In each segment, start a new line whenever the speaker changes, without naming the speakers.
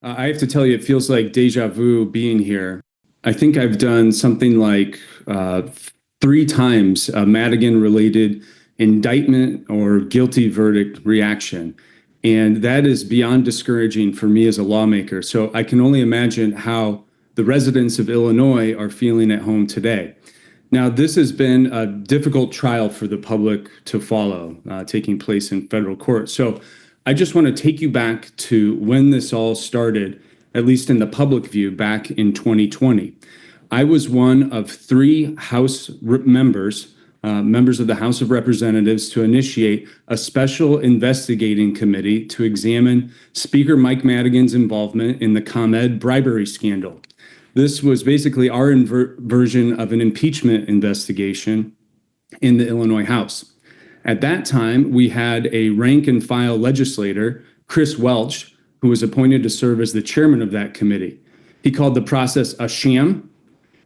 I have to tell you, it feels like deja vu being here. I think I've done something like three times a Madigan-related indictment or guilty verdict reaction. And that is beyond discouraging for me as a lawmaker. So I can only imagine how the residents of Illinois are feeling at home today. Now, this has been a difficult trial for the public to follow, taking place in federal court. So I just want to take you back to when this all started, at least in the public view, back in 2020. I was one of three members of the House of Representatives to initiate a special investigating committee to examine Speaker Mike Madigan's involvement in the ComEd bribery scandal. This was basically our version of an impeachment investigation in the Illinois House. At that time, we had a rank and file legislator, Chris Welch, who was appointed to serve as the chairman of that committee. He called the process a sham.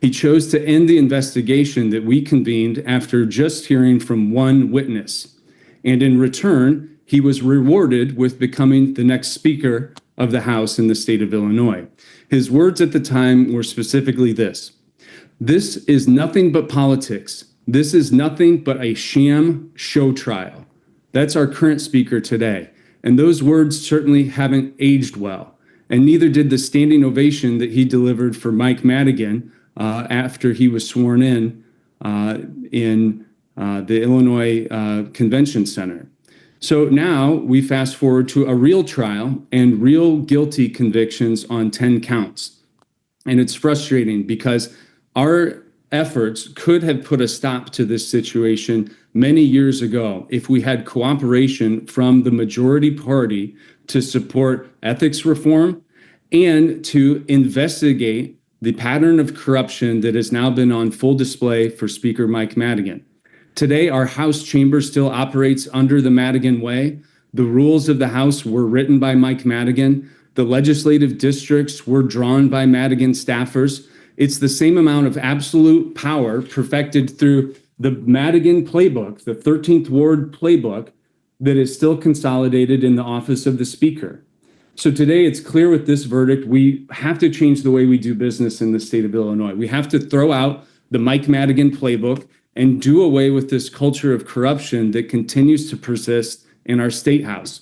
He chose to end the investigation that we convened after just hearing from one witness. And in return, he was rewarded with becoming the next Speaker of the House in the state of Illinois. His words at the time were specifically this: "This is nothing but politics. This is nothing but a sham show trial." That's our current Speaker today. And those words certainly haven't aged well. And neither did the standing ovation that he delivered for Mike Madigan after he was sworn in the Illinois Convention Center. So now we fast forward to a real trial and real guilty convictions on 10 counts. And it's frustrating because our efforts could have put a stop to this situation many years ago if we had cooperation from the majority party to support ethics reform and to investigate the pattern of corruption that has now been on full display for Speaker Mike Madigan. Today, our House chamber still operates under the Madigan way. The rules of the House were written by Mike Madigan. The legislative districts were drawn by Madigan staffers. It's the same amount of absolute power perfected through the Madigan playbook, the 13th Ward playbook, that is still consolidated in the office of the Speaker. So today it's clear with this verdict, we have to change the way we do business in the state of Illinois. We have to throw out the Mike Madigan playbook and do away with this culture of corruption that continues to persist in our state house.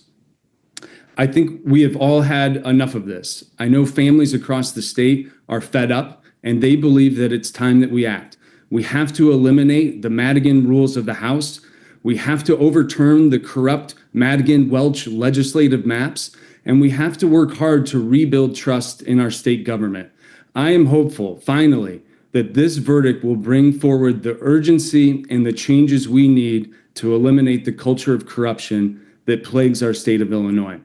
I think we have all had enough of this. I know families across the state are fed up and they believe that it's time that we act. We have to eliminate the Madigan rules of the House. We have to overturn the corrupt Madigan-Welch legislative maps, and we have to work hard to rebuild trust in our state government. I am hopeful, finally, that this verdict will bring forward the urgency and the changes we need to eliminate the culture of corruption that plagues our state of Illinois.